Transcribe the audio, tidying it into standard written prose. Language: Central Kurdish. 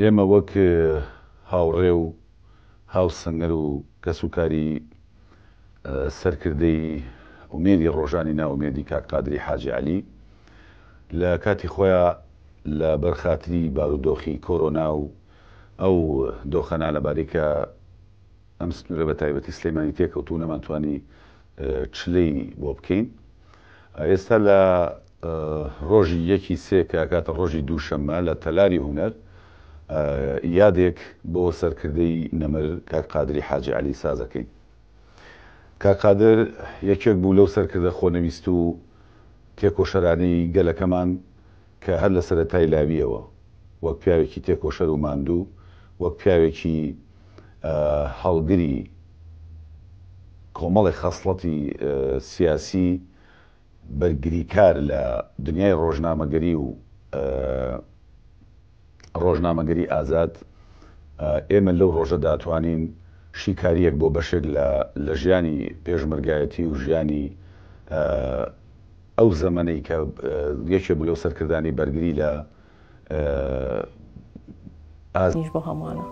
ئێمە وەک هاوڕێ و هاوسەنگەر و کەسوکاری سەرکردەی ئومێدی ڕۆژانی ناومێدی کاک قادری حاجی عەلی لە کاتی خۆیان لە بەرخاتری بارودۆخی کۆرۆنا و ئەو دۆخەنا لەبارەی کە ئەم سنوورە بە تایبەتی سلەیمانی تێکەوتوو نەمانتوانی چلەی بۆ بکەین. ئێستا لە ڕۆژی 1/3 کە کاتە ڕۆژی دووشەممە لە تەلاری هونەر یادێک بۆ سەرکردەی نەمر کاک قادری حاجی عەلی سازەکەین. کاک قادر یەکێک بوو لەو سەرکردە خۆنەویست و تێکۆشەرانەی گەلەکەمان کە هەر لە سەرەتای لاویەوە وەک پیاوێکی تێکۆشەر و ماندوو، وەک پیاوێکی هەڵگری کۆمەڵی خەسڵەتی سیاسی بەرگریکار لە دنیای ڕۆژنامەگەری و ڕۆژنامەگەری ئازاد ئێمە لەو ڕۆژە داتوانین شیکاریەک بۆ بەشێک لە ژیانی پێشمەرگایەتی و ژیانی ئەو زەمەنەی کە یەکێک بوو لەو سەرکردانی بەرگری لە ئازادیش بۆ هەمووانە.